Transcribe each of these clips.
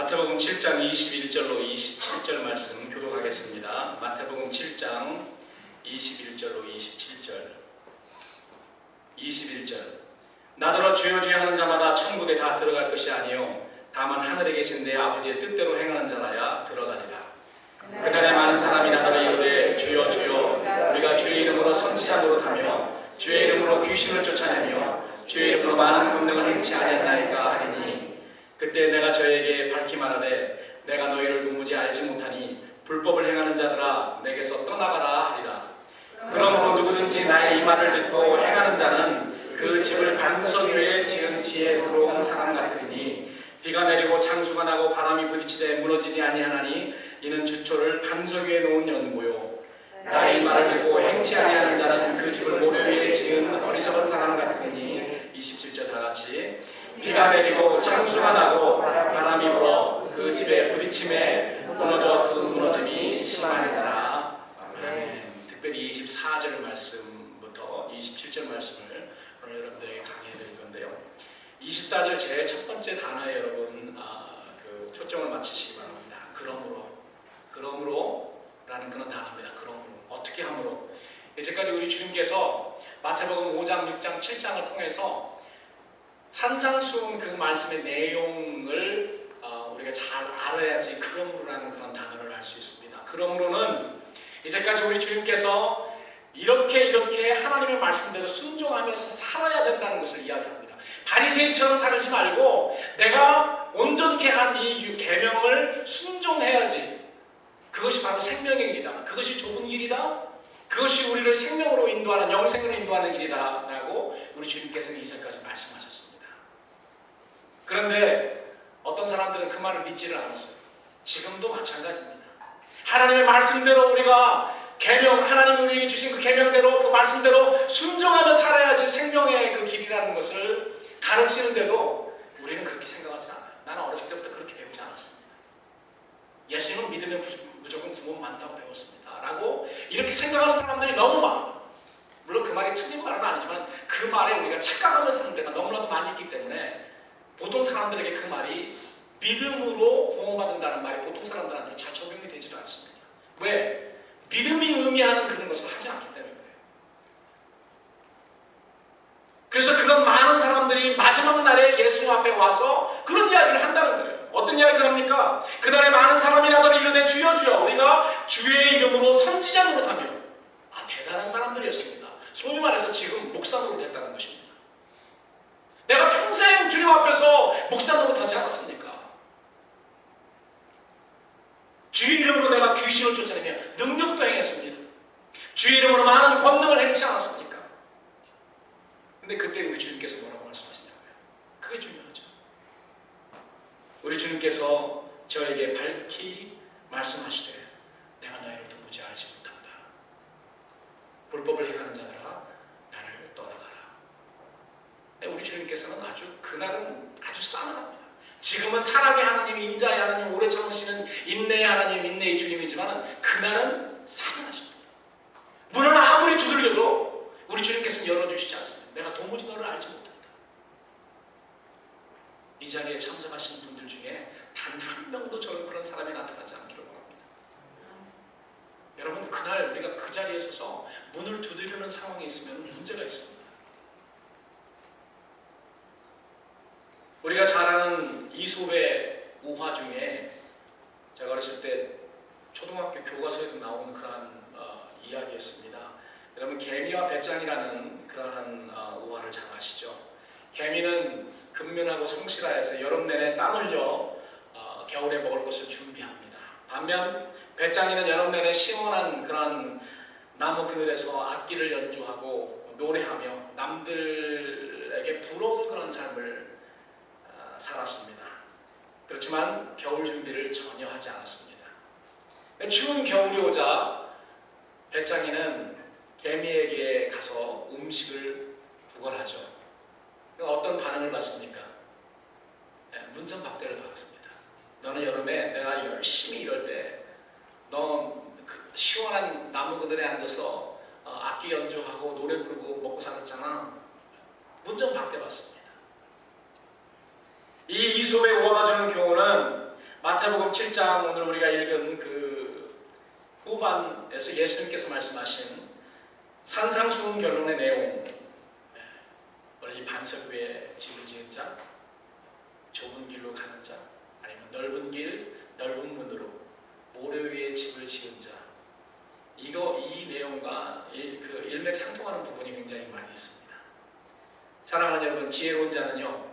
마태복음 7장 21절로 27절 말씀 교독하겠습니다. 마태복음 7장 21절로 27절. 21절. 나더러 주여 주여 하는 자마다 천국에 다 들어갈 것이 아니요 다만 하늘에 계신 내 아버지의 뜻대로 행하는 자라야 들어가리라. 그날에 많은 사람이 나더러 이르되 주여 주여 우리가 주의 이름으로 선지자 노릇하며 주의 이름으로 귀신을 쫓아내며 주의 이름으로 많은 권능을 행치 아니했나이까 하리니 그때 내가 저에게 밝히 말하되 내가 너희를 도무지 알지 못하니 불법을 행하는 자들아 내게서 떠나가라 하리라. 그러므로 누구든지 나의 이 말을 듣고 행하는 자는 그 집을 반석 위에 지은 지혜로운 사람 같으리니 비가 내리고 창수가 나고 바람이 부딪히되 무너지지 아니하나니 이는 주초를 반석 위에 놓은 연고요. 나의 이 말을 듣고 행치 아니하는 자는 그 집을 모래 위에 지은 어리석은 사람 같으니 27절 다같이 비가 내리고 창수가 나고 바람이 불어 그 집에 부딪힘에 무너져 그 무너짐이 심하니라. 아멘. 특별히 24절 말씀부터 27절 말씀을 오늘 여러분들에게 강의해 드릴 건데요. 24절 제일 첫 번째 단어에 여러분 그 초점을 맞추시기 바랍니다. 그러므로라는 그런 단어입니다. 그러므로. 어떻게 함으로? 이제까지 우리 주님께서 마태복음 5장, 6장, 7장을 통해서 산상수훈 그 말씀의 내용을 우리가 잘 알아야지 그러므로라는 그런 단어를 알 수 있습니다. 그러므로는 이제까지 우리 주님께서 이렇게 하나님의 말씀대로 순종하면서 살아야 된다는 것을 이야기합니다. 바리새인처럼 살지 말고 내가 온전케 한 이 계명을 순종해야지. 그것이 바로 생명의 길이다. 그것이 좁은 길이다. 그것이 우리를 생명으로 인도하는 영생으로 인도하는 길이다 라고 우리 주님께서는 이제까지 말씀하셨습니다. 그런데 어떤 사람들은 그 말을 믿지를 않았어요. 지금도 마찬가지입니다. 하나님의 말씀대로 우리가 하나님이 우리에게 주신 그 계명대로 그 말씀대로 순종하며 살아야지 생명의 그 길이라는 것을 가르치는데도 우리는 그렇게 생각하지 않아요. 나는 어렸을 때부터 그렇게 배우지 않았습니다. 예수님은 믿으면 무조건 구원 받는다고 배웠습니다 라고 이렇게 생각하는 사람들이 너무 많아요. 물론 그 말이 틀린 말은 아니지만 그 말에 우리가 착각하며 사는 데가 너무나도 많이 있기 때문에 보통 사람들에게 그 말이 믿음으로 구원받는다는 말이 보통 사람들한테 잘 적용이 되지도 않습니다. 왜? 믿음이 의미하는 그런 것을 하지 않기 때문에 그래요. 그래서 그런 많은 사람들이 마지막 날에 예수 앞에 와서 그런 이야기를 한다는 거예요. 어떤 이야기를 합니까? 그날에 많은 사람이 나더러 이르되 주여 주여 우리가 주의 이름으로 선지자 노릇하며 대단한 사람들이었습니다. 소위 말해서 지금 목사 노릇했다는 것입니다. 내가 평생 주님 앞에서 목사 노릇하지 않았습니까? 주의 이름으로 내가 귀신을 쫓아내며 능력도 행했습니다. 주의 이름으로 많은 권능을 행치 않았습니까? 근데 그때 우리 주님께서 뭐라고 말씀하시냐고요? 그게 중요하죠. 우리 주님께서 저에게 밝히 말씀하시되 내가 너희를 도무지 알지 못한다. 불법을 행하는 자들아 나를 떠나가라. 우리 주님께서는 그날은 아주 싸늘합니다. 지금은 사랑의 하나님, 인자의 하나님, 오래 참으시는 인내의 하나님, 인내의 주님이지만 그날은 싸늘하십니다. 문을 아무리 두들겨도 우리 주님께서는 열어주시지 않습니다. 내가 도무지 너를 알지 못한다. 이 자리에 참석하신 분들 중에 단 한 명도 저는 그런 사람이 나타나지 않기를 바랍니다. 여러분 그날 우리가 그 자리에 서서 문을 두드리는 상황에 있으면 문제가 있습니다. 우리가 잘 아는 이솝의 우화 중에 제가 어렸을 때 초등학교 교과서에도 나온 그러한 이야기였습니다. 여러분 개미와 배짱이라는 그러한 우화를 잘 아시죠? 개미는 근면하고 성실하여서 여름 내내 땀 흘려 겨울에 먹을 것을 준비합니다. 반면 배짱이는 여름 내내 시원한 그런 나무 그늘에서 악기를 연주하고 노래하며 남들에게 부러운 그런 삶을 살았습니다. 그렇지만 겨울 준비를 전혀 하지 않았습니다. 추운 겨울이 오자 배짱이는 개미에게 가서 음식을 구걸하죠. 어떤 반응을 받습니까? 문전박대를 받습니다. 너는 여름에 내가 열심히 일할 때 너 그 시원한 나무 그늘에 앉아서 악기 연주하고 노래 부르고 먹고 살았잖아. 문전박대 받습니다. 이 이솝의 우화가 주는 교훈은 마태복음 7장 오늘 우리가 읽은 그 후반에서 예수님께서 말씀하신 산상수훈 결론의 내용, 원래 이 반석 위에 집을 지은 자, 좁은 길로 가는 자, 아니면 넓은 길, 넓은 문으로 모래 위에 집을 지은 자, 이 내용과 그 일맥상통하는 부분이 굉장히 많이 있습니다. 사랑하는 여러분, 지혜로운 자는요,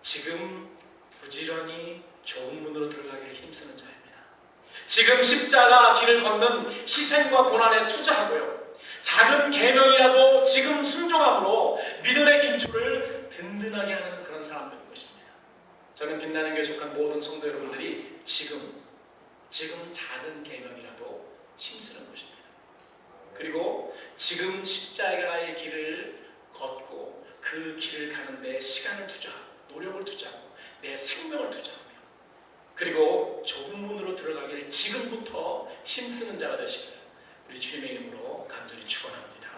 지금 부지런히 좁은 문으로 들어가기를 힘쓰는 자입니다. 지금 십자가 길을 걷는 희생과 고난에 투자하고요, 작은 계명이라도 지금 순종함으로 믿음의 기초를 든든하게 하는 그런 사람들인 것입니다. 저는 빛나는 교회에 속한 모든 성도 여러분들이 지금 작은 계명이라도 힘쓰는 것입니다. 그리고 지금 십자가의 길을 걷고 그 길을 가는데 시간을 투자하고 노력을 투자하고 내 생명을 투자하며, 그리고 좁은 문으로 들어가기를 지금부터 힘쓰는 자가 되시기를 우리 주님의 이름으로 간절히 축원합니다.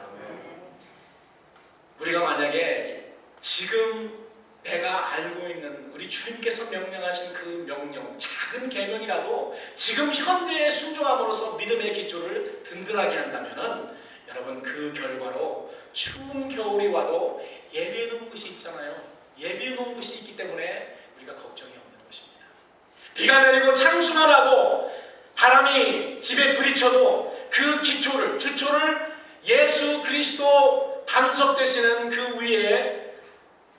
우리가 만약에 지금 내가 알고 있는 우리 주님께서 명령하신 그 명령, 작은 계명이라도 지금 현재에 순종함으로써 믿음의 기초를 든든하게 한다면은, 여러분, 그 결과로 추운 겨울이 와도 예비해 놓은 것이 있잖아요. 예비해 놓은 것이 있기 때문에 우리가 걱정이 없는 것입니다. 비가 내리고 창수가 나고 바람이 집에 부딪혀도 그 기초를, 주초를 예수 그리스도 반석 되시는 그 위에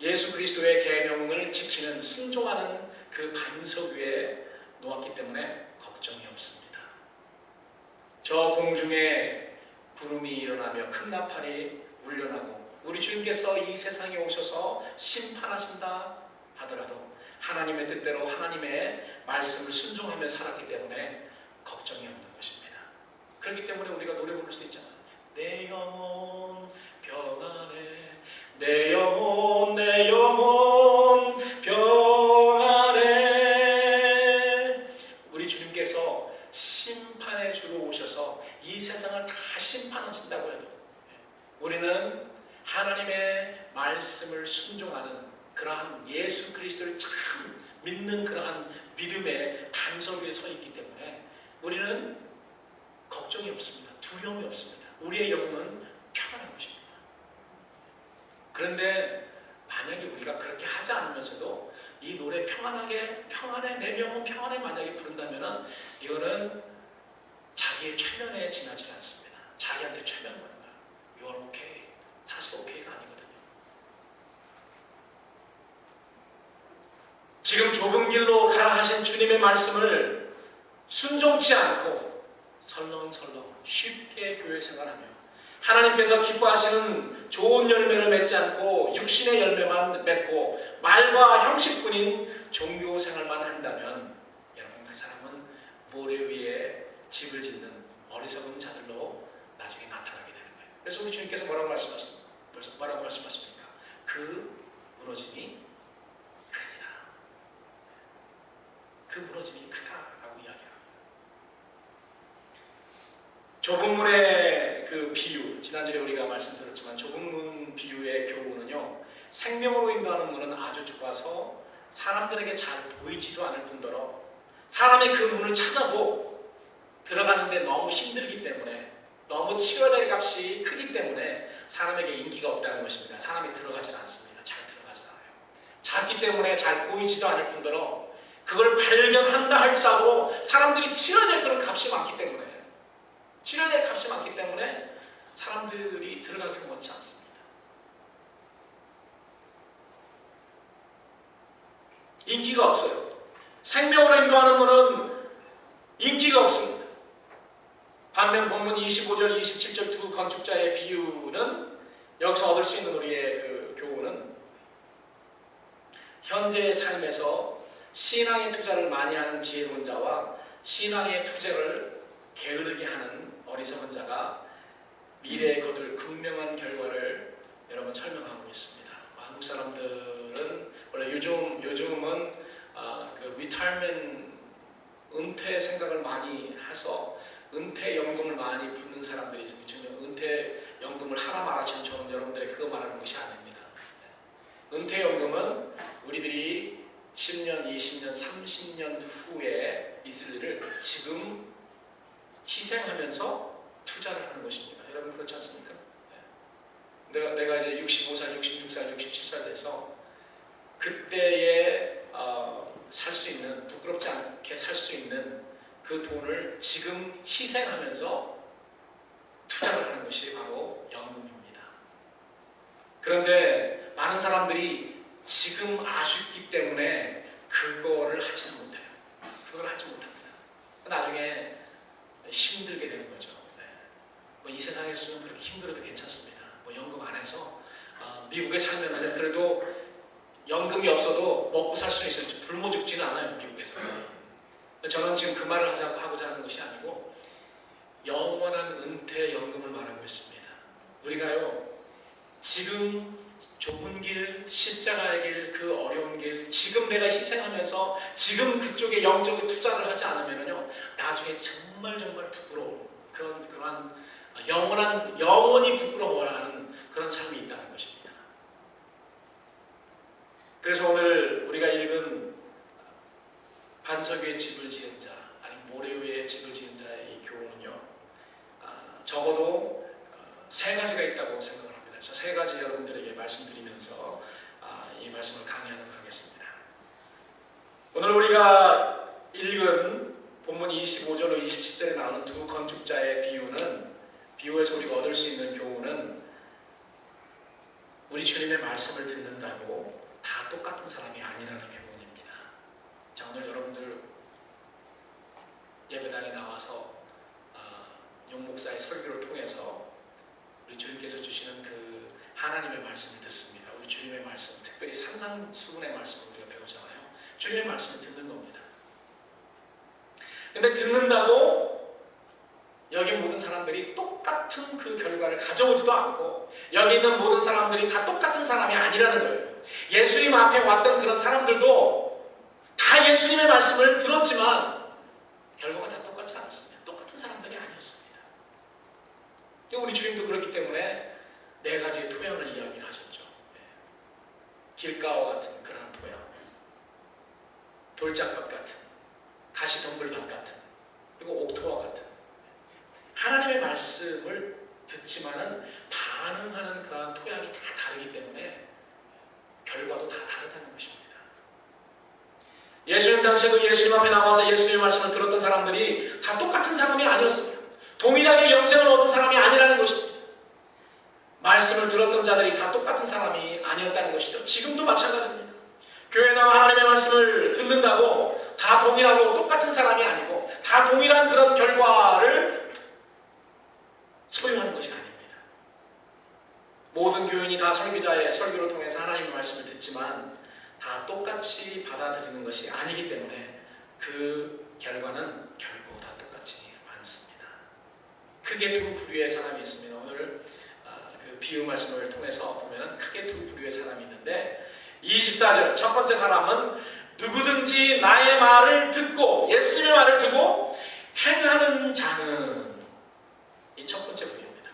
예수 그리스도의 계명을 지키는, 순종하는 그 반석 위에 놓았기 때문에 걱정이 없습니다. 저 공중에 구름이 일어나며 큰 나팔이 울려나고 우리 주님께서 이 세상에 오셔서 심판하신다 하더라도 하나님의 뜻대로 하나님의 말씀을 순종하며 살았기 때문에 걱정이 없는 것입니다. 그렇기 때문에 우리가 노래 부를 수 있잖아요. 내 영혼 평안해, 내 영혼 내 영혼 평안해. 우리 주님께서 심판의 주로 오셔서 이 세상을 다 심판하신다고 해도 우리는 하나님의 말씀을 순종하는 그러한 예수 그리스도를 참 믿는 그러한 믿음의 반석 위에 서 있기 때문에 우리는 걱정이 없습니다. 두려움이 없습니다. 우리의 영혼은 평안한 것입니다. 그런데 만약에 우리가 그렇게 하지 않으면서도 이 노래 평안하게, 평안해, 내 영혼 평안해 만약에 부른다면 이거는 자기의 최면에 지나지 않습니다. 자기한테 최면 거는 거야. You are okay. 사실 okay가 아니거든요. 지금 좁은 길로 가라 하신 주님의 말씀을 순종치 않고 설렁설렁 쉽게 교회 생활하며 하나님께서 기뻐하시는 좋은 열매를 맺지 않고 육신의 열매만 맺고 말과 형식뿐인 종교 생활만 한다면, 여러분, 그 사람은 모래 위에 집을 짓는 어리석은 자들로 나중에 나타나게 되는 거예요. 그래서 우리 주님께서 뭐라고 말씀하십니까? 그 무너짐이 크니라. 그 무너짐이 크다라고 이야기합니다. 좁은 문의 그 비유, 지난주에 우리가 말씀드렸지만 좁은 문 비유의 교훈은요, 생명으로 인도하는 문은 아주 좁아서 사람들에게 잘 보이지도 않을 뿐더러 사람이 그 문을 찾아도 들어가는데 너무 힘들기 때문에, 너무 치러야 될 값이 크기 때문에 사람에게 인기가 없다는 것입니다. 사람이 들어가지 않습니다. 잘 들어가지 않아요. 작기 때문에 잘 보이지도 않을 뿐더러 그걸 발견한다 할지라도 사람들이 치러야 될 그런 값이 많기 때문에, 치러야 될 값이 많기 때문에 사람들이 들어가기를 원치 않습니다. 인기가 없어요. 생명으로 인도하는 문은 인기가 없습니다. 반면 본문 25절, 27절 두 건축자의 비유는, 여기서 얻을 수 있는 우리의 그 교훈은, 현재의 삶에서 신앙의 투자를 많이 하는 지혜로운 자와 신앙의 투자를 게으르게 하는 어리석은 자가 미래에 거둘 극명한 결과를 여러분 설명하고 있습니다. 한국 사람들은 원래 요즘은 그 리타이먼트, 은퇴 생각을 많이 해서 은퇴연금을 많이 붓는 사람들이 있습니다. 은퇴연금을 하나 말하시면 저는 여러분들의 그거 말하는 것이 아닙니다. 은퇴연금은 우리들이 10년, 20년, 30년 후에 있을 일을 지금 희생하면서 투자를 하는 것입니다. 여러분 그렇지 않습니까? 내가 이제 65살, 66살, 67살 돼서 그때에 살 수 있는, 부끄럽지 않게 살 수 있는 그 돈을 지금 희생하면서 투자를 하는 것이 바로 연금입니다. 그런데 많은 사람들이 지금 아쉽기 때문에 그거를 하지 못해요. 그걸 하지 못합니다. 나중에 힘들게 되는 거죠. 뭐 이 세상에서는 그렇게 힘들어도 괜찮습니다. 뭐 연금 안 해서 미국에 살면은 그래도 연금이 없어도 먹고 살 수 있어요. 굶어 죽지는 않아요, 미국에서. 저는 지금 그 말을 하고자 하는 것이 아니고 영원한 은퇴 연금을 말하고 있습니다. 우리가요, 지금 좁은 길, 십자가의 길, 그 어려운 길, 지금 내가 희생하면서 지금 그쪽에 영적인 투자를 하지 않으면요, 나중에 정말 부끄러운 그러한 영원히 부끄러워하는 그런 삶이 있다는 것입니다. 그래서 오늘 우리가 읽은 반석 위에 집을 지은 자, 아니 모래 위에 집을 지은 자의 이 교훈은요, 적어도 세 가지가 있다고 생각을 합니다. 그래서 세 가지 여러분들에게 말씀드리면서 이 말씀을 강의하도록 하겠습니다. 오늘 우리가 읽은 본문 25절로 27절에 나오는 두 건축자의 비유에서 우리가 얻을 수 있는 교훈은 우리 주님의 말씀을 듣는다고 다 똑같은 사람이 아니라는 교훈입니다. 자, 오늘 여러분들 예배당에 나와서 용 목사의 설교를 통해서 우리 주님께서 주시는 그 하나님의 말씀을 듣습니다. 우리 주님의 말씀, 특별히 산상수훈의 말씀을 우리가 배우잖아요. 주님의 말씀을 듣는 겁니다. 근데 듣는다고 여기 모든 사람들이 똑같은 그 결과를 가져오지도 않고 여기 있는 모든 사람들이 다 똑같은 사람이 아니라는 거예요. 예수님 앞에 왔던 그런 사람들도 다 예수님의 말씀을 들었지만 결과가 다 똑같지 않았습니다. 똑같은 사람들이 아니었습니다. 우리 주님도 그렇기 때문에 네 가지의 토양을 이야기를 하셨죠. 길가와 같은 그러한 토양, 돌짝밭 같은, 가시덤불밭 같은, 그리고 옥토와 같은, 하나님의 말씀을 듣지만은 반응하는 그러한 토양이 다 다르기 때문에 결과도 다 다르다는 것입니다. 예수님 당시에도 예수님 앞에 나와서 예수님의 말씀을 들었던 사람들이 다 똑같은 사람이 아니었습니다. 동일하게 영생을 얻은 사람이 아니라는 것입니다. 말씀을 들었던 자들이 다 똑같은 사람이 아니었다는 것이죠. 지금도 마찬가지입니다. 교회 나와 하나님의 말씀을 듣는다고 다 동일하고 똑같은 사람이 아니고 다 동일한 그런 결과를 소유하는 것이 아닙니다. 모든 교인이 다 설교자의 설교를 통해서 하나님의 말씀을 듣지만 다 똑같이 받아들이는 것이 아니기 때문에 그 결과는 결코 다 똑같지 않습니다. 크게 두 부류의 사람이 있습니다. 오늘 그 비유 말씀을 통해서 보면 크게 두 부류의 사람이 있는데 24절 첫 번째 사람은 누구든지 나의 말을 듣고 예수님의 말을 듣고 행하는 자는 이 첫 번째 부류입니다.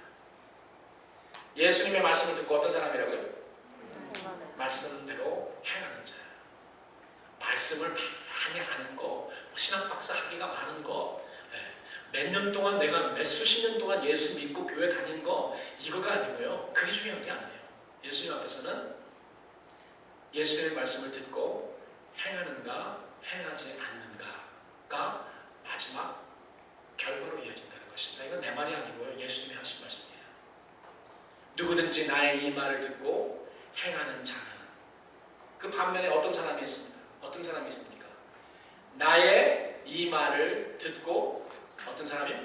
예수님의 말씀을 듣고 어떤 사람이라고요? 말씀대로 행하는 자예요. 말씀을 많이 아는 거, 신학 박사 학위가 많은 거, 몇 년 동안 내가 몇 수십 년 동안 예수 믿고 교회 다닌 거 이거가 아니고요. 그게 중요한 게 아니에요. 예수님 앞에서는 예수님의 말씀을 듣고 행하는가 행하지 않는가가 마지막 결과로 이어진다는 것입니다. 이건 내 말이 아니고요. 예수님이 하신 말씀이에요. 누구든지 나의 이 말을 듣고 행하는 자는 그 반면에 어떤 사람이 있습니까? 어떤 사람이 있습니까? 나의 이 말을 듣고 어떤 사람이요?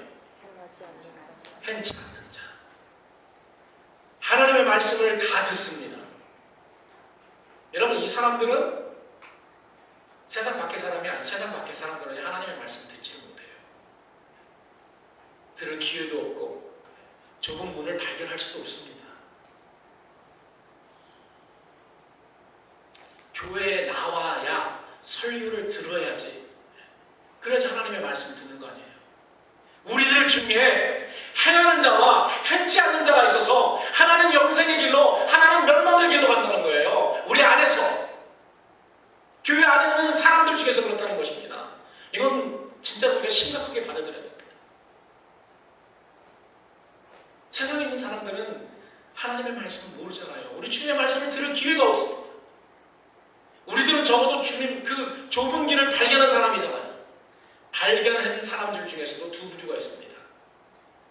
행치 않는 자. 하나님의 말씀을 다 듣습니다. 여러분 이 사람들은 세상 밖의 사람이 아니에요. 세상 밖의 사람들은 하나님의 말씀을 듣지를 못해요. 들을 기회도 없고 좁은 문을 발견할 수도 없습니다. 교회에 나와야 설교를 들어야지. 그래야지 하나님의 말씀을 듣는 거 아니에요. 우리들 중에 행하는 자와 행치 않는 자가 있어서 하나는 영생의 길로 하나는 멸망의 길로 간다는 거예요. 우리 안에서 교회 안에 있는 세상에 있는 사람들은 하나님의 말씀을 모르잖아요. 우리 주님의 말씀을 들을 기회가 없습니다. 우리들은 적어도 주님 그 좁은 길을 발견한 사람이잖아요. 발견한 사람들 중에서도 두 부류가 있습니다.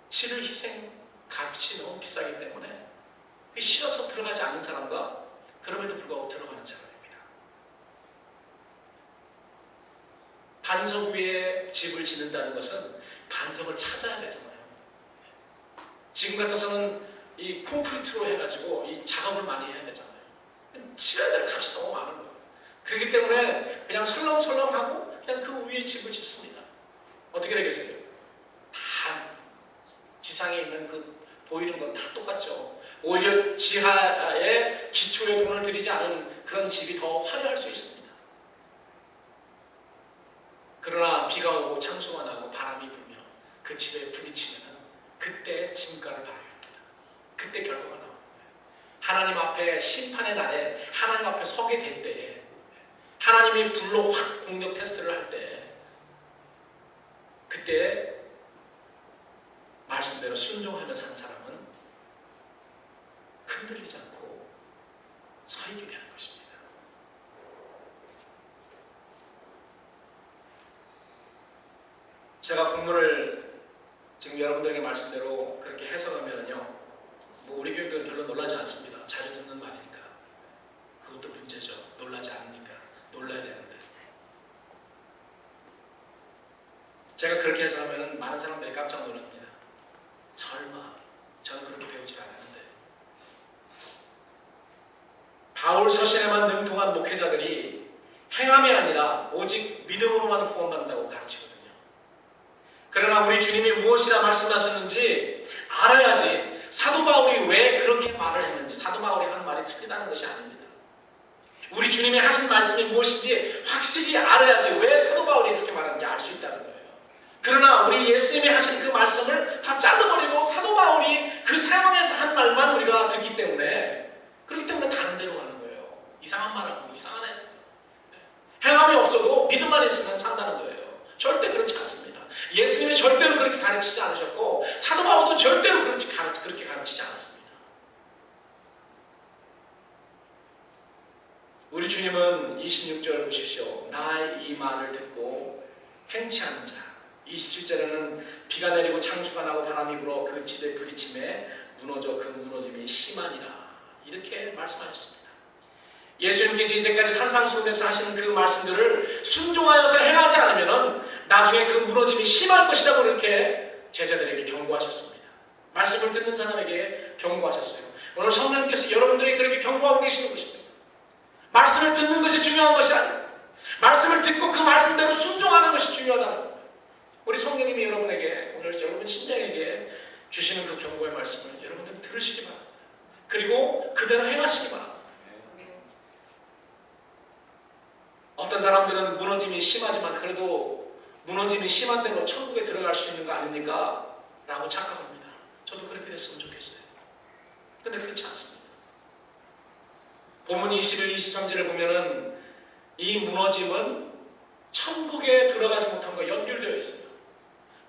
치를 희생 값이 너무 비싸기 때문에 싫어서 들어가지 않는 사람과 그럼에도 불구하고 들어가는 사람입니다. 반석 위에 집을 짓는다는 것은 반석을 찾아야 되잖아요. 지금 같아서는 이 콘크리트로 해가지고 이 작업을 많이 해야 되잖아요. 치러야 될 값이 너무 많은 거예요. 그렇기 때문에 그냥 설렁설렁하고 그냥 그 위에 집을 짓습니다. 어떻게 되겠어요? 다 지상에 있는 그 보이는 건 다 똑같죠. 오히려 지하에 기초에 돈을 들이지 않은 그런 집이 더 화려할 수 있습니다. 그러나 비가 오고 창수가 나고 바람이 불며 그 집에 부딪히면 그때 진가를 봐야 합니다. 그때 결과가 나옵니다. 하나님 앞에 심판의 날에 하나님 앞에 서게 될 때에 하나님이 불로 확 공력 테스트를 할 때 그때 말씀대로 순종하며 산 사람은 흔들리지 않고 서 있게 되는 것입니다. 제가 본문을 지금 여러분들에게 말씀대로 그렇게 해석하면요, 뭐 우리 교육들은 별로 놀라지 않습니다. 자주 듣는 말이니까. 그것도 문제죠. 놀라지 않으니까. 놀라야 되는데. 제가 그렇게 해석하면 많은 사람들이 깜짝 놀랍니다. 설마 저는 그렇게 배우지 않았는데. 바울 서신에만 능통한 목회자들이 행함이 아니라 오직 믿음으로만 구원받는다고 가르치거든요. 그러나 우리 주님이 무엇이라 말씀하셨는지 알아야지 사도 바울이 왜 그렇게 말을 했는지, 사도 바울이 한 말이 틀리다는 것이 아닙니다. 우리 주님이 하신 말씀이 무엇인지 확실히 알아야지 왜 사도 바울이 이렇게 말하는지 알 수 있다는 거예요. 그러나 우리 예수님이 하신 그 말씀을 다 잘라버리고 사도 바울이 그 상황에서 한 말만 우리가 듣기 때문에, 그렇기 때문에 다른 데로 가는 거예요. 이상한 말하고 이상한 해석. 행함이 없어도 믿음만 있으면 산다는 거예요. 절대 그렇지 않습니다. 예수님이 절대로 그렇게 가르치지 않으셨고 사도 바울도 절대로 그렇게 가르치지 않았습니다. 우리 주님은 26절 보십시오. 나의 이 말을 듣고 행치 않는 자. 27절에는 비가 내리고 창수가 나고 바람이 불어 그 집에 부딪힘에 무너져 그 무너짐이 심하니라. 이렇게 말씀하셨습니다. 예수님께서 이제까지 산상수훈에서 하시는 그 말씀들을 순종하여서 행하지 않으면 나중에 그 무너짐이 심할 것이라고 이렇게 제자들에게 경고하셨습니다. 말씀을 듣는 사람에게 경고하셨어요. 오늘 성령님께서 여러분들에게 그렇게 경고하고 계시는 것입니다. 말씀을 듣는 것이 중요한 것이 아니고 말씀을 듣고 그 말씀대로 순종하는 것이 중요하다는 거예요. 우리 성령님이 여러분에게, 오늘 여러분 심령에게 주시는 그 경고의 말씀을 여러분들은 들으시기 바랍니다. 그리고 그대로 행하시기 바랍니다. 어떤 사람들은 무너짐이 심하지만 그래도 무너짐이 심한 대로 천국에 들어갈 수 있는 거 아닙니까? 라고 착각합니다. 저도 그렇게 됐으면 좋겠어요. 근데 그렇지 않습니다. 본문 21, 23절을 보면은 이 무너짐은 천국에 들어가지 못한 것과 연결되어 있어요.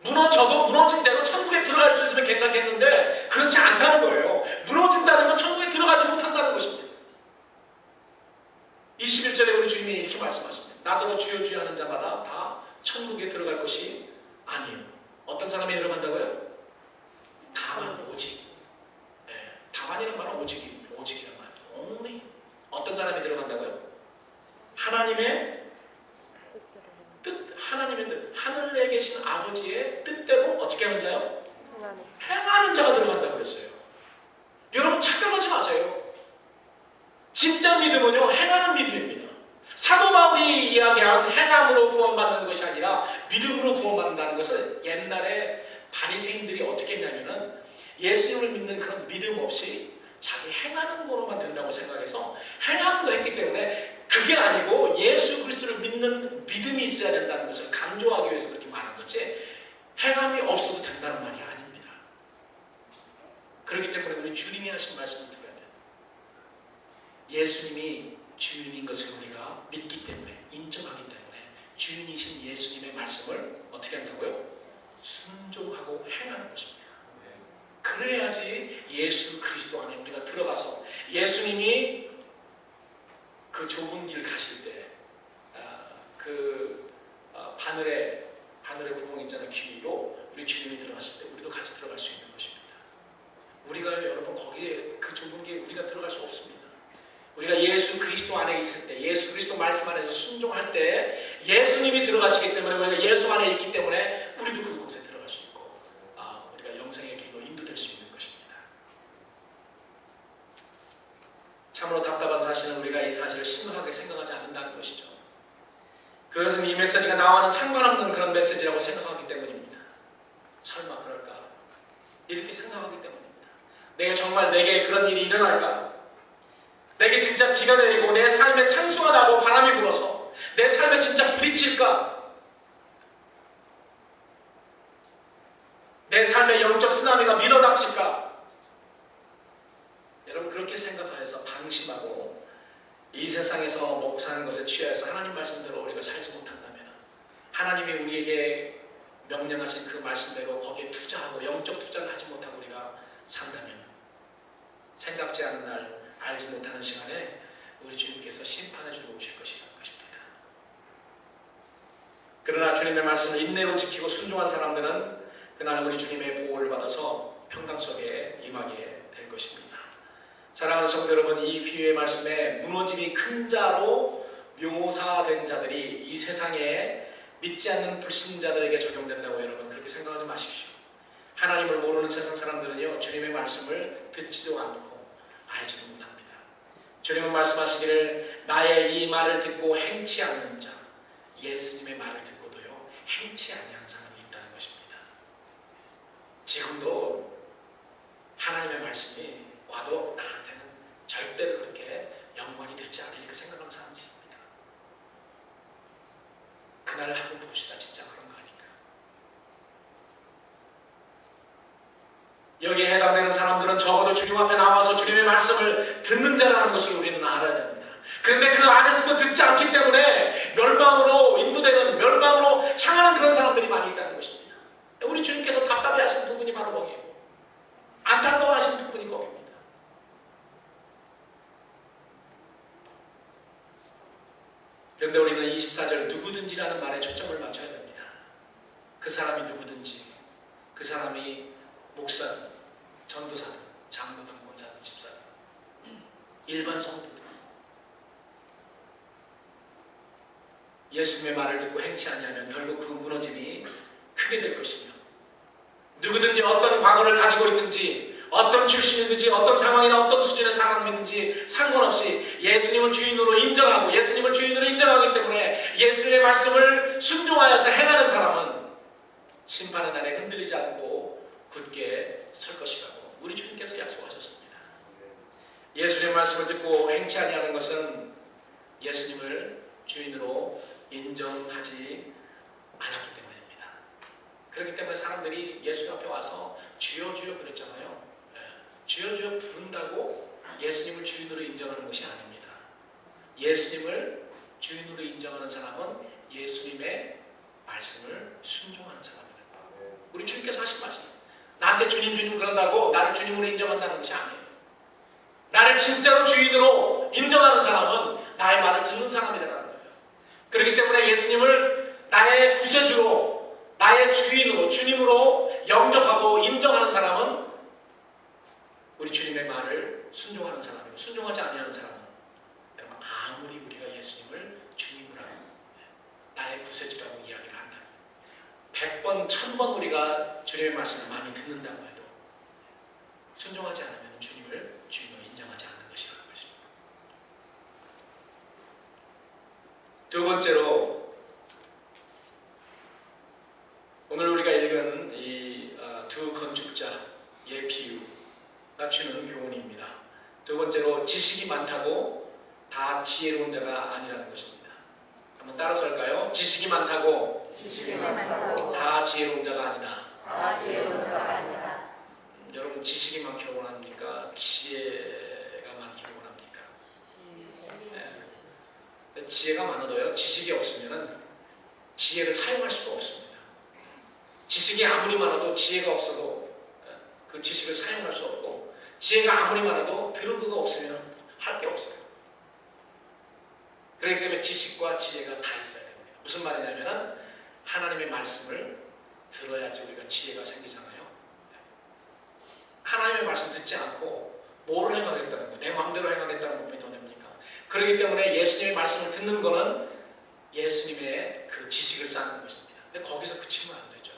무너져도 무너진 대로 천국에 들어갈 수 있으면 괜찮겠는데 그렇지 않다는 거예요. 무너진다는 건 천국에 들어가지 못한다는 것입니다. 21절에 우리 주님이 이렇게 말씀하십니다. 나더러 주여 주여 하는 자마다 다 천국에 들어갈 것이 아니요. 어떤 사람이 들어간다고요? 다만 오직. 다만이란 말은 오직이란 말이에요. only. 어떤 사람이 들어간다고요? 하나님의 뜻, 하나님의 뜻, 하늘에 계신 아버지의 뜻대로 어떻게 하는 자요? 행하는 자가 들어간다고 그랬어요. 여러분 착각하지 마세요. 진짜 믿음은요, 행하는 믿음입니다. 사도 바울이 이야기한 행함으로 구원받는 것이 아니라 믿음으로 구원받는다는 것은 옛날에 바리새인들이 어떻게 했냐면은 예수님을 믿는 그런 믿음 없이 자기 행하는 거로만 된다고 생각해서 행하는 거 했기 때문에 그게 아니고 예수 그리스도를 믿는 믿음이 있어야 된다는 것을 강조하기 위해서 그렇게 말한 거지 행함이 없어도 된다는 말이 아닙니다. 그렇기 때문에 우리 주님이 하신 말씀을 들어야 돼요. 예수님이 주인인 것을 우리가 믿기 때문에, 인정하기 때문에 주인이신 예수님의 말씀을 어떻게 한다고요? 순종하고 행하는 것입니다. 그래야지 예수 그리스도 안에 우리가 들어가서 예수님이 그 좁은 길 가실 때 바늘의 구멍 있잖아요. 귀로 우리 주님이 들어가실 때 우리도 같이 들어갈 수 있는 것입니다. 우리가 여러분 거기에 그 좁은 길에 우리가 들어갈 수 없습니다. 우리가 예수 그리스도 안에 있을 때, 예수 그리스도 말씀 안에서 순종할 때 예수님이 들어가시기 때문에, 우리가 예수 안에 있기 때문에 우리도 그곳에 들어갈 수 있고 우리가 영생의 길로 인도될 수 있는 것입니다. 참으로 답답한 사실은 우리가 이 사실을 심각하게 생각하지 않는다는 것이죠. 그것은 이 메시지가 나와는 상관없는 그런 메시지라고 생각하기 때문입니다. 설마 그럴까? 이렇게 생각하기 때문입니다. 내게 그런 일이 일어날까? 내게 진짜 비가 내리고 내 삶에 창수가 나고 바람이 불어서 내 삶에 진짜 부딪힐까? 내 삶에 영적 쓰나미가 밀어닥칠까? 여러분 그렇게 생각하여서 방심하고 이 세상에서 먹고 사는 것에 취해서 하나님 말씀대로 우리가 살지 못한다면, 하나님이 우리에게 명령하신 그 말씀대로 거기에 투자하고 영적 투자를 하지 못하고 우리가 산다면, 생각지 않은 날 알지 못하는 시간에 우리 주님께서 심판해 주고 오실 것이라는 것입니다. 그러나 주님의 말씀을 인내로 지키고 순종한 사람들은 그날 우리 주님의 보호를 받아서 평강 속에 임하게 될 것입니다. 사랑하는 성도 여러분, 이 비유의 말씀에 무너짐이 큰 자로 묘사된 자들이 이 세상에 믿지 않는 불신자들에게 적용된다고 여러분 그렇게 생각하지 마십시오. 하나님을 모르는 세상 사람들은요, 주님의 말씀을 듣지도 않고 알지도 못합니다. 주님은 말씀하시기를 나의 이 말을 듣고 행치 않는 자, 예수님의 말을 듣고도요 행치 아니하는 사람이 있다는 것입니다. 지금도 하나님의 말씀이 와도 나한테는 절대로 그렇게 연관이 되지 않아 이렇게 생각하는 사람이 있습니다. 그날을 한번 봅시다. 진짜 그런 거 아닌가. 여기에 해당되는 사람들은 적어도 주님 앞에 나와서 주님의 말씀을 듣는 자라는 것을 우리는 알아야 됩니다. 그런데 그 안에서도 듣지 않기 때문에 멸망으로 인도되는, 멸망으로 향하는 그런 사람들이 많이 있다는 것입니다. 우리 주님께서 답답해하신 부분이 바로 거기에요. 안타까워하신 부분이 거기입니다. 그런데 우리는 24절 누구든지라는 말에 초점을 맞춰야 됩니다. 그 사람이 누구든지, 그 사람이 목사든, 전도사든, 장로든, 권사든, 집사든, 일반 성도든 예수님의 말을 듣고 행치 아니하면 결국 그 무너짐이 크게 될 것이며, 누구든지 어떤 과거를 가지고 있든지 어떤 출신이든지 어떤 상황이나 어떤 수준의 사람이든지 상관없이 예수님을 주인으로 인정하고 예수님을 주인으로 인정하기 때문에 예수님의 말씀을 순종하여서 행하는 사람은 심판의 날에 흔들리지 않고 굳게 설 것이라고 우리 주님께서 약속하셨습니다. 예수님의 말씀을 듣고 행치 아니하는 것은 예수님을 주인으로 인정하지 않았기 때문입니다. 그렇기 때문에 사람들이 예수님 앞에 와서 주여 주여 그랬잖아요. 주여 주여 부른다고 예수님을 주인으로 인정하는 것이 아닙니다. 예수님을 주인으로 인정하는 사람은 예수님의 말씀을 순종하는 사람입니다. 우리 주님께서 하신 말씀입니다. 나한테 주님 주님 그런다고 나를 주님으로 인정한다는 것이 아니에요. 나를 진짜로 주인으로 인정하는 사람은 나의 말을 듣는 사람이라는 거예요. 그렇기 때문에 예수님을 나의 구세주로, 나의 주인으로, 주님으로 영접하고 인정하는 사람은 우리 주님의 말을 순종하는 사람이고, 순종하지 아니하는 사람은 여러분 아무리 우리가 예수님을 주님으로 나의 구세주라고 이야기를 한다면 100번, 1000번 우리가 주님의 말씀을 많이 듣는다고 해도 순종하지 않으면 주님을 주인으로 인정하지 않는 것이라는 것입니다. 두 번째로 오늘 우리가 읽은 이 두 건축자의 비유가 주는 교훈입니다. 두 번째로 지식이 많다고 다 지혜로운 자가 아니라는 것입니다. 한번 따라서 할까요? 지식이 많다고 다 지혜로운 자가 아니다. 여러분 지식이 많기를 원합니까? 지혜가 많기를 원합니까? 네. 지혜가 많아도요, 지식이 없으면 지혜를 사용할 수가 없습니다. 지식이 아무리 많아도 지혜가 없어도 그 지식을 사용할 수 없고 지혜가 아무리 많아도 들은 거가 없으면 할 게 없어요. 그렇기 때문에 지식과 지혜가 다 있어야 됩니다. 무슨 말이냐면은 하나님의 말씀을 들어야지 우리가 지혜가 생기잖아요. 하나님의 말씀 듣지 않고 뭐를 행하겠다는 거, 내 마음대로 행하겠다는 거 더 됩니까? 그렇기 때문에 예수님의 말씀을 듣는 거는 예수님의 그 지식을 쌓는 것입니다. 근데 거기서 그치면 안 되죠.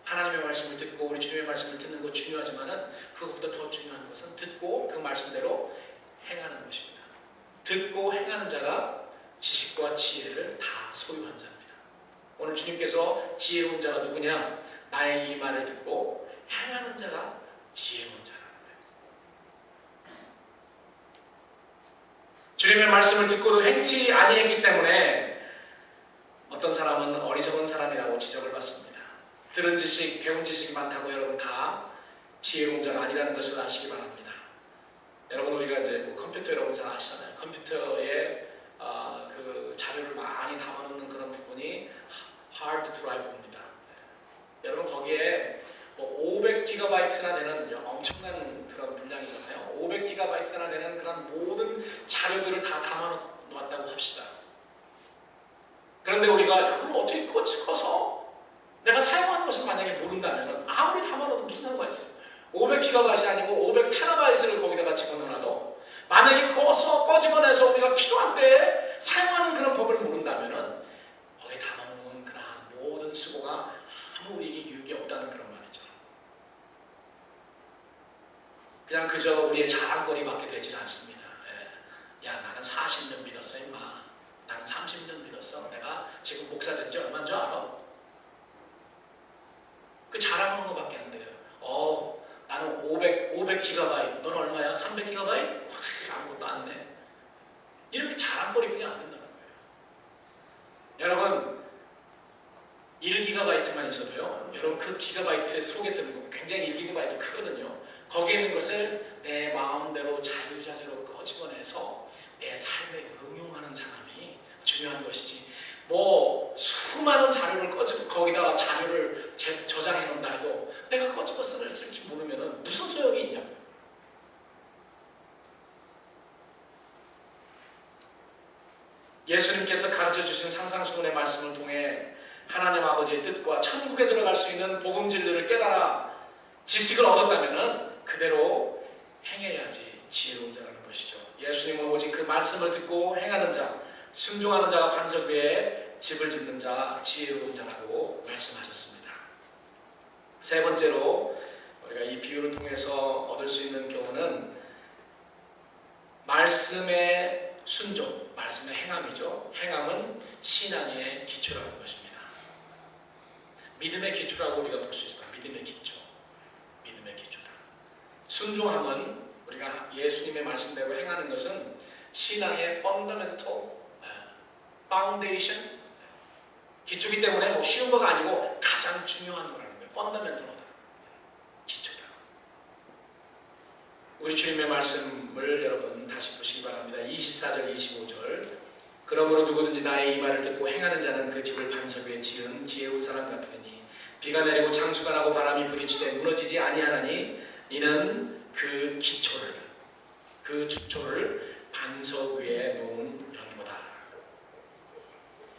하나님의 말씀을 듣고 우리 주님의 말씀을 듣는 거 중요하지만은 그것보다 더 중요한 것은 듣고 그 말씀대로 행하는 것입니다. 듣고 행하는 자가 지식과 지혜를 다 소유한 자입니다. 오늘 주님께서 지혜로운 자가 누구냐? 나의 이 말을 듣고 행하는 자가 지혜로운 자라는 거예요. 주님의 말씀을 듣고도 행치 아니했기 때문에 어떤 사람은 어리석은 사람이라고 지적을 받습니다. 들은 지식, 배운 지식이 많다고 여러분 다 지혜로운 자가 아니라는 것을 아시기 바랍니다. 여러분 우리가 이제 뭐 컴퓨터 여러분 잘 아시잖아요. 컴퓨터에 그 자료를 많이 담아놓는 그런 부분이 하드 드라이브입니다. 여러분 거기에 뭐 500GB나 되는 엄청난 그런 분량이잖아요. 500GB나 되는 그런 모든 자료들을 다 담아놓았다고 합시다. 그런데 우리가 그걸 어떻게 꺼서 내가 사용하는 것을 만약에 모른다면 아무리 담아놓어도 무슨 상관이 있어요. 500GB이 아니고 500TB를 거기다가 집어넣어도 만약에 꺼집어내서 우리가 필요한 때에 사용하는 그런 법을 모른다면 거기에 담아놓은 그런 모든 수고가 아무 우리에게 유익이 없다는 그런 말이죠. 그냥 그저 우리의 자랑거리밖에 되지는 않습니다. 야 나는 40년 믿었어 임마. 나는 30년 믿었어. 내가 지금 목사 된 지 얼마인 줄 알아? 그 자랑하는 것밖에 안 돼요. 나는 500GB, 넌 얼마야? 300GB? 아무것도 안 해. 이렇게 자랑거리뿐이 안 된다는 거예요. 여러분 1GB만 있어도요. 여러분 그 기가바이트 속에 드는 거 굉장히 1GB 크거든요. 거기에 있는 것을 내 마음대로 자유자재로 꺼집어내서 내 삶에 응용하는 사람이 중요한 것이지 뭐 수많은 자료를 거기다가 자료를 저장해 놓는다 해도 내가 꺼집어 쓸지 모르면 무슨 소용이 있냐고요. 예수님께서 가르쳐 주신 상상수훈의 말씀을 통해 하나님 아버지의 뜻과 천국에 들어갈 수 있는 복음 진리를 깨달아 지식을 얻었다면 그대로 행해야지 지혜로운 자라는 것이죠. 예수님은 오직 그 말씀을 듣고 행하는 자, 순종하는 자가 반석 위에 집을 짓는 자, 지혜로운 자라고 말씀하셨습니다. 세 번째로 우리가 이 비유를 통해서 얻을 수 있는 교훈은 말씀의 순종, 말씀의 행함이죠. 행함은 신앙의 기초라는 것입니다. 믿음의 기초라고 우리가 볼 수 있습니다. 믿음의 기초, 믿음의 기초다. 순종함은 우리가 예수님의 말씀대로 행하는 것은 신앙의 펀더멘털, 파운데이션, 기초이기 때문에 뭐 쉬운 거가 아니고 가장 중요한 거라는 거예요. 펀더멘털하다, 기초다. 우리 주님의 말씀을 여러분 다시 보시기 바랍니다. 24절, 25절. 그러므로 누구든지 나의 이 말을 듣고 행하는 자는 그 집을 반석 위에 지은 지혜로운 사람 같으니 비가 내리고 장수가 나고 바람이 부딪히되 무너지지 아니하나니 이는 그 기초를, 그 주초를 반석 위에 놓은 연고다.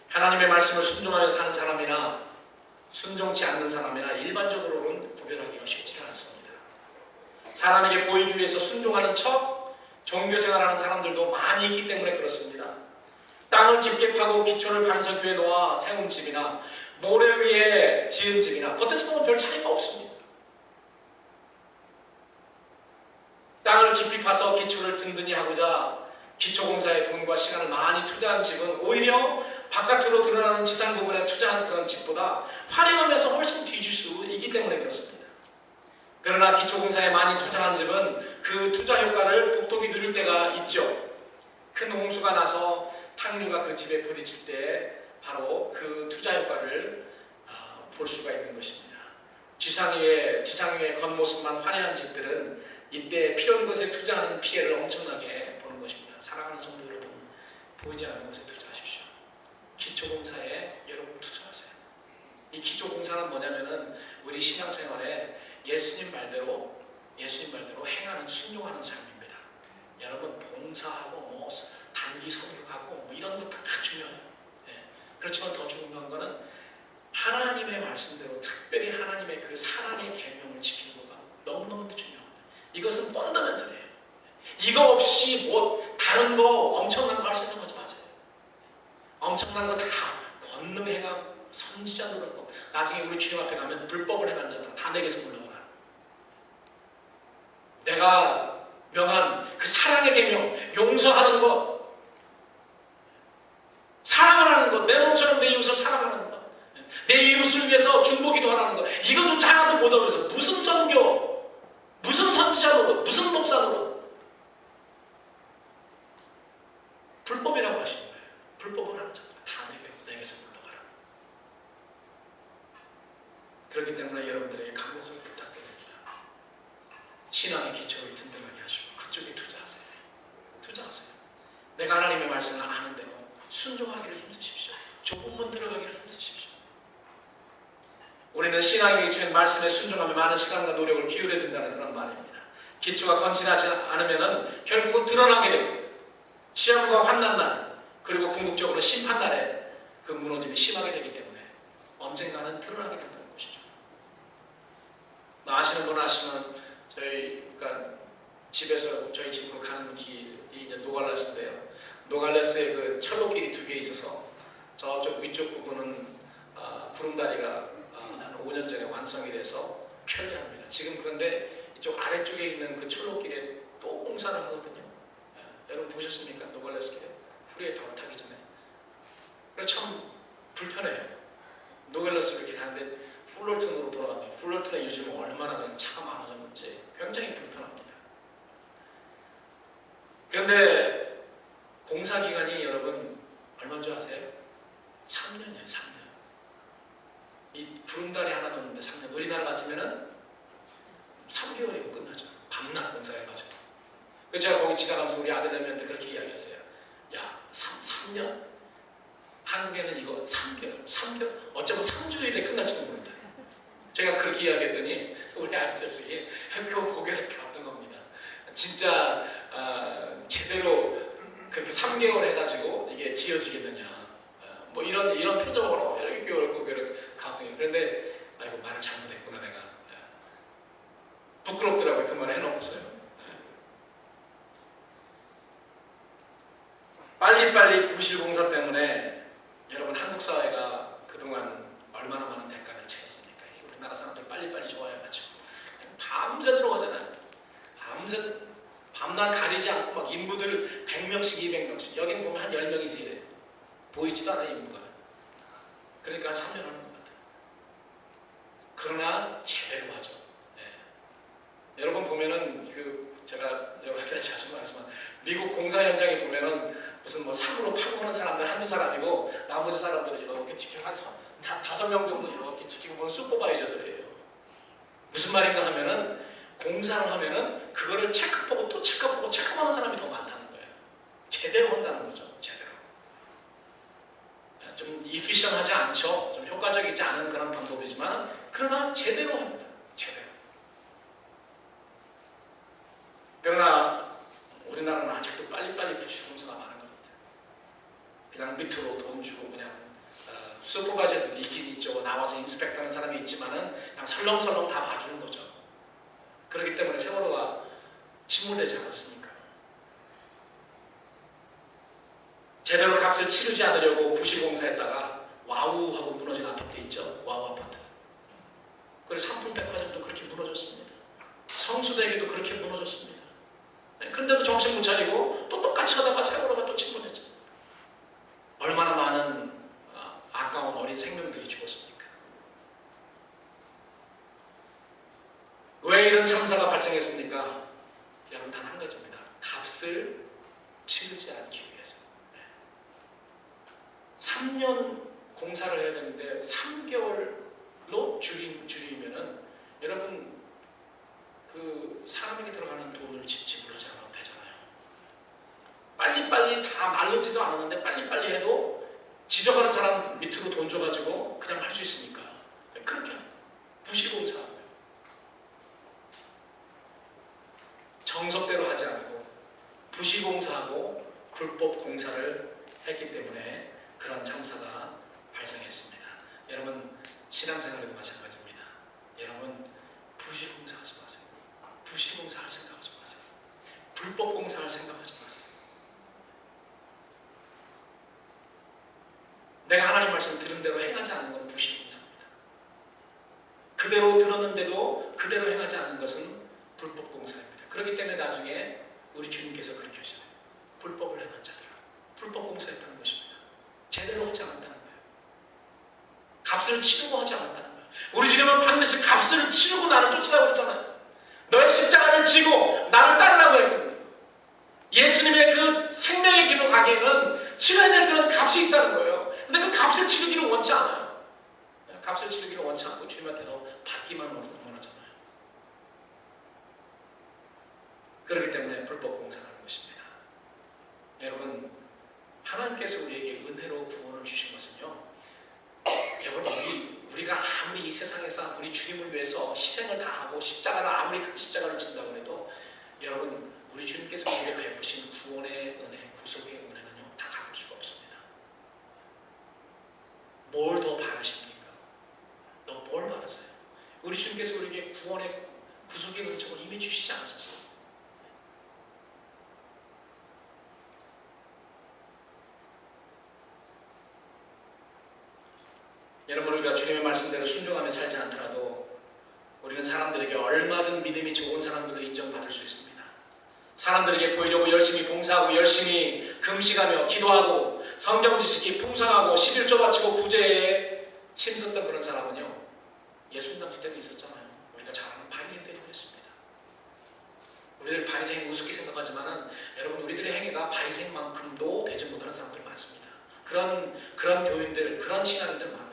하나님의 말씀을 순종하며 사는 사람이나 순종치 않는 사람이나 일반적으로는 구별하기가 쉽지가 않습니다. 사람에게 보이기 위해서 순종하는 척 종교생활하는 사람들도 많이 있기 때문에 그렇습니다. 땅을 깊게 파고 기초를 반석 위에 놓아 세운 집이나 모래 위에 지은 집이나 겉에서 보면 별 차이가 없습니다. 땅을 깊이 파서 기초를 든든히 하고자 기초공사에 돈과 시간을 많이 투자한 집은 오히려 바깥으로 드러나는 지상 부분에 투자한 그런 집보다 화려하면서 훨씬 뒤질 수 있기 때문에 그렇습니다. 그러나 기초공사에 많이 투자한 집은 그 투자 효과를 똑똑히 누릴 때가 있죠. 큰 홍수가 나서 탕류가 그 집에 부딪힐 때 바로 그 투자 효과를 볼 수가 있는 것입니다. 지상 위의 겉모습만 화려한 집들은 이때 필요한 것에 투자하는 피해를 엄청나게 보는 것입니다. 사랑하는 성도 여러분, 보이지 않는 것에 투자하십시오. 기초공사에 여러분 투자하세요. 이 기초공사는 뭐냐면은 우리 신앙생활에 예수님 말대로 그냥 순종하는 삶입니다. 여러분 봉사하고 뭐 단기 선교하고 뭐 이런 거 다 중요해요. 그렇지만 더 중요한 거는 하나님의 말씀대로 특별히 하나님의 그 사랑의 계명을 지키는 거가 너무너무 중요합니다. 이것은 펀더멘털이에요. 이거 없이 뭐 다른 거 엄청난 거 할 생각하지 마세요. 엄청난 거 다 권능 행하고 선지자 노릇하고 나중에 우리 주님 앞에 가면 불법을 행한 자들 다 내게서 물러가라. 내가 명한 그 사랑의 계명, 용서하는 것, 사랑하라는 것, 내 몸처럼 내 이웃을 사랑하는 것, 내 이웃을 위해서 중보기도 하라는 것, 이거조차 하나도 못 하면서 무슨 선교, 무슨 선지자 노릇, 무슨 목사 노릇, 불법이라고 하시는 거예요. 불법을 하는 자들 다 내게서 물러가라. 그렇기 때문에 여러분들에게 간곡하게 부탁드립니다. 신앙의 기초를 든든하게 하시고 그쪽에 투자하세요. 투자하세요. 내가 하나님의 말씀을 아는 대로 순종하기를 힘쓰십시오. 좁은 들어가기를 힘쓰십시오. 우리는 신앙의 기초인 말씀에 순종하며 많은 시간과 노력을 기울여야 된다는 그런 말입니다. 기초가 건실하지 않으면 결국은 드러나게 됩니다. 시험과 환난 날, 그리고 궁극적으로 심판 날에 그 무너짐이 심하게 되기 때문에 언젠가는 드러나게 된다는 것이죠. 아시는 분은 아시지만 그러니까 집에서 저희 집으로 가는 길이 이제 노갈라스인데요. 노갈라스에 그 철로길이 2개 있어서 저쪽 위쪽 부분은 구름다리가 한 5년 전에 완성이 돼서 편리합니다. 지금 그런데 이쪽 아래쪽에 있는 그 철로길에 또 공사를 하거든요. 여러분 보셨습니까? 노갈라스 길에 후리에 바로 타기 전에. 그래서 참 불편해요. 노갈라스로 이렇게 가는데 풀럴튼으로 돌아간다. 풀럴튼에 요즘 얼마나 그냥 차가 많아졌는지 굉장히 불편합니다. 그런데 공사 기간이 여러분 얼마인 줄 아세요? 3년이에요. 3년. 이 구름다리 하나 넣는데 3년. 우리나라 같으면은 3개월이면 끝나죠. 밤낮 공사해가지고. 그래서 제가 거기 지나가면서 우리 아들내미한테 그렇게 이야기했어요. 야, 3년? 한국에는 이거 3개월? 어쩌면 3주일에 끝날지도 모른다. 제가 그렇게 이야기했더니 우리 아들 녀석이 고개를 펴었던 겁니다. 진짜 제대로 그렇게 3개월 해가지고 이게 지어지겠느냐. 뭐 이런 표정으로 이렇게 고개를 가었더니 그런데 아이고 말을 잘못했구나 내가. 부끄럽더라고요. 그 말을 해놓고서요. 빨리빨리 부실 공사 때문에 여러분 한국 사회가 그동안 얼마나 많은 대가를 치렀습니까? 우리나라 사람들 빨리빨리 좋아해가지고 밤새도록 하잖아요. 밤새도록 밤낮 가리지 않고 막 인부들 100명씩 200명씩 여기는 보면 한 10명이서 이래요. 보이지도 않아요 인부가. 그러니까 한 3년 하는 것 같아요. 그러나 제대로 하죠. 여러분 보면은 제가 여러분한테 자주 말하지만 미국 공사 현장에 보면은 무슨 뭐 사고로 파고 오는 사람들 한두 사람이고 나머지 사람들은 이렇게 지키고 한 5명 정도 이렇게 지키고 보는 슈퍼바이저들이에요. 무슨 말인가 하면은 공사를 하면은 그거를 체크보고 또 체크보고 체크하는 사람이 더 많다는 거예요. 제대로 한다는 거죠. 제대로. 좀 이피션하지 않죠. 좀 효과적이지 않은 그런 방법이지만 그러나 제대로 합니다. 제대로. 그러나 우리나라는 아직도 빨리빨리 부실 공사가 많은 것 같아요. 그냥 밑으로 돈 주고 그냥 슈퍼바이저들도 있긴 있죠. 나와서 인스펙트하는 사람이 있지만은 그냥 설렁설렁 다 봐주는 거죠. 그렇기 때문에 세월호가 침몰되지 않았습니까? 제대로 값을 치르지 않으려고 부실 공사했다가 와우 하고 무너진 아파트 있죠. 와우 아파트. 그리고 삼풍백화점도 그렇게 무너졌습니다. 성수대교도 그렇게 무너졌습니다. 그런데도 정신 못 차리고 또 똑같이 하다가 세월호가 또 침몰했죠. 얼마나 많은 아까운 어린 생명들이 죽었습니까? 왜 이런 참사가 발생했습니까? 여러분 단 한 가지입니다. 값을 치르지 않기 위해서. 3년 공사를 해야 되는데 3개월로 줄이면은 여러분 그 사람에게 들어가는 돈을 지불하지 않아도 되잖아요. 빨리빨리 다 마르지도 않았는데 빨리빨리 해도 지적하는 사람 밑으로 돈 줘가지고 그냥 할 수 있으니까 그렇게 부실공사 정석대로 하지 않고 부실공사하고 불법 공사를 했기 때문에 그런 참사가 발생했습니다. 여러분 신앙생활에도 마찬가지입니다. 여러분 부실공사하지 마세요. 부실공사할 생각하지 마세요. 불법 공사할 생각하지 마세요. 내가 하나님 말씀 들은 대로 행하지 않는 건 부실공사입니다. 그대로 들었는데도 그대로 행하지 않는 것은 불법 공사입니다. 그렇기 때문에 나중에 우리 주님께서 그렇게 하시잖아요. 불법을 행한 자들아, 불법 공사했다는 것입니다. 제대로 하지 않았다는 거예요. 값을 치르고 하지 않았다는 거예요. 우리 주님은 반드시 값을 치르고 나를 쫓으라고 그러잖아요. 너의 십자가를 지고 나를 따르라고 했거든요. 예수님의 그 생명의 길로 가기에는 치러야 될 그런 값이 있다는 거예요. 근데 그 값을 치르기를 원치 않아요. 값을 치르기를 원치 않고 주님한테 더 받기만 원하잖아요. 그렇기 때문에 불법 공사하는 것입니다. 여러분 하나님께서 우리에게 은혜로 구원을 주신 것은요, 여러분 우리가 아무리 이 세상에서 우리 주님을 위해서 희생을 다하고 십자가를 아무리 큰 십자가를 진다고 해도 여러분 우리 주님께서 우리에게 베푸신 구원의 은혜, 구속의 은혜는요 다 갚을 수가 없습니다. 뭘 더 바라십니까? 너 뭘 바라세요? 우리 주님께서 우리에게 구원의 구속의 은총을 이미 주시지 않으셨어요? 여러분 우리가 주님의 말씀대로 순종하며 살지 않더라도 우리는 사람들에게 얼마든 믿음이 좋은 사람들로 인정받을 수 있습니다. 사람들에게 보이려고 열심히 봉사하고 열심히 금식하며 기도하고 성경 지식이 풍성하고 11조 바치고 구제에 힘썼던 그런 사람은요, 예수님 당시 때도 있었잖아요. 우리가 잘 아는 바리새인들이 그랬습니다. 우리들 바리새인 우습게 생각하지만은 여러분 우리들의 행위가 바리새인만큼도 되지 못하는 사람들이 많습니다. 그런 교인들, 그런 신앙인들 많아요.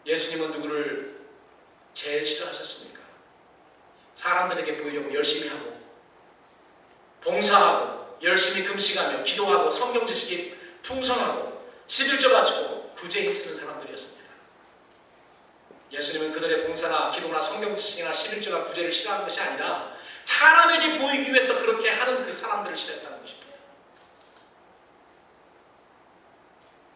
예수님은 누구를 제일 싫어하셨습니까? 사람들에게 보이려고 열심히 하고 봉사하고 열심히 금식하며 기도하고 성경 지식이 풍성하고 11조 바치고 구제에 힘쓰는 사람들이었습니다. 예수님은 그들의 봉사나 기도나 성경 지식이나 11조나 구제를 싫어하는 것이 아니라 사람에게 보이기 위해서 그렇게 하는 그 사람들을 싫어했다는 것입니다.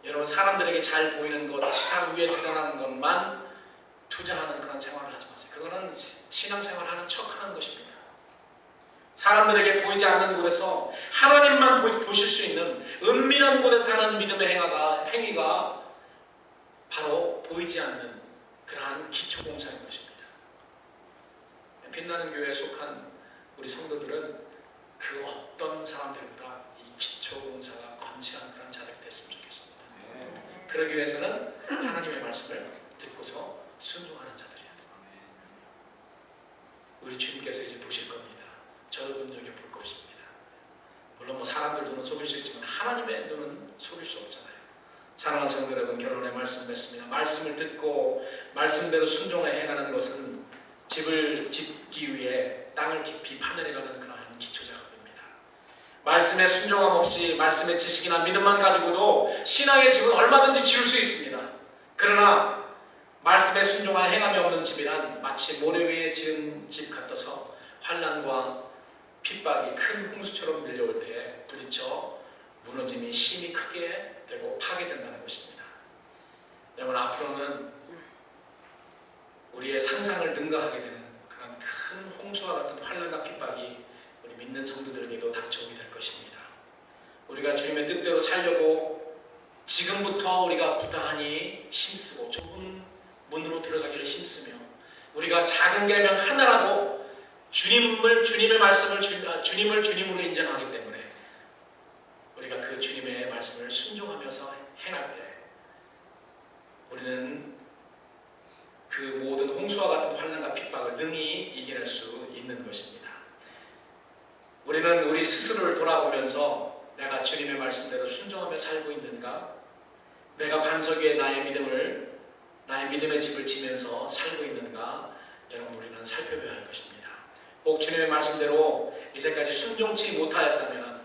여러분 사람들에게 잘 보이는 것, 지상 위에 드러나는 것만 투자하는 그런 생활을 하지 마세요. 그거는 신앙생활하는 척하는 것입니다. 사람들에게 보이지 않는 곳에서 하나님만 보실 수 있는 은밀한 곳에서 하는 믿음의 행위가 바로 보이지 않는 그러한 기초봉사인 것입니다. 빛나는 교회에 속한 우리 성도들은 그 어떤 사람들보다 이 기초봉사가 건실한 그런 자들이 됐으면 좋겠습니다. 그러기 위해서는 하나님의 말씀을 듣고서 순종하는 자들이야. 우리 주님께서 이제 보실 겁니다. 저도 눈여겨볼 것입니다. 물론 사람들 눈은 속일 수 있지만 하나님의 눈은 속일 수 없잖아요. 사랑하는 성도 여러분, 결론의 말씀 맺습니다. 말씀을 듣고 말씀대로 순종해 행하는 것은 집을 짓기 위해 땅을 깊이 파내려가는 그러한 기초작업입니다. 말씀에 순종함 없이 말씀의 지식이나 믿음만 가지고도 신앙의 집은 얼마든지 지을 수 있습니다. 그러나 말씀에 순종하여 행함이 없는 집이란 마치 모래 위에 지은 집 같아서 환난과 핍박이 큰 홍수처럼 밀려올 때 부딪혀 무너짐이 심히 크게 되고 파괴된다는 것입니다. 여러분 앞으로는 우리의 상상을 능가하게 되는 그런 큰 홍수와 같은 환난과 핍박이 우리 믿는 성도들에게도 닥쳐오게 될 것입니다. 우리가 주님의 뜻대로 살려고 지금부터 우리가 부단히 힘쓰고 좁은 문으로 들어가기를 힘쓰며 우리가 작은 계명 하나라도 주님의 말씀을 주님을 주님으로 인정하기 때문에 우리가 그 주님의 말씀을 순종하면서 행할 때 우리는 그 모든 홍수와 같은 환난과 핍박을 능히 이겨낼 수 있는 것입니다. 우리는 우리 스스로를 돌아보면서 내가 주님의 말씀대로 순종하며 살고 있는가? 내가 반석 위에 나의 믿음의 집을 지면서 살고 있는가? 여러분 우리는 살펴봐야 할 것입니다. 혹 주님의 말씀대로 이제까지 순종치 못하였다면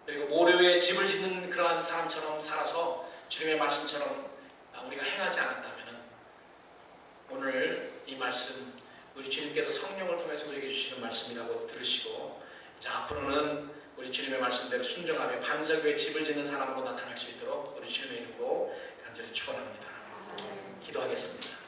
그리고 모래 위에 집을 짓는 그러한 사람처럼 살아서 주님의 말씀처럼 우리가 행하지 않았다면 오늘 이 말씀 우리 주님께서 성령을 통해서 우리에게 주시는 말씀이라고 들으시고 이제 앞으로는 우리 주님의 말씀대로 순종하며 반석에 집을 짓는 사람으로 나타날 수 있도록 우리 주님의 이름으로 간절히 축원합니다. 기도하겠습니다.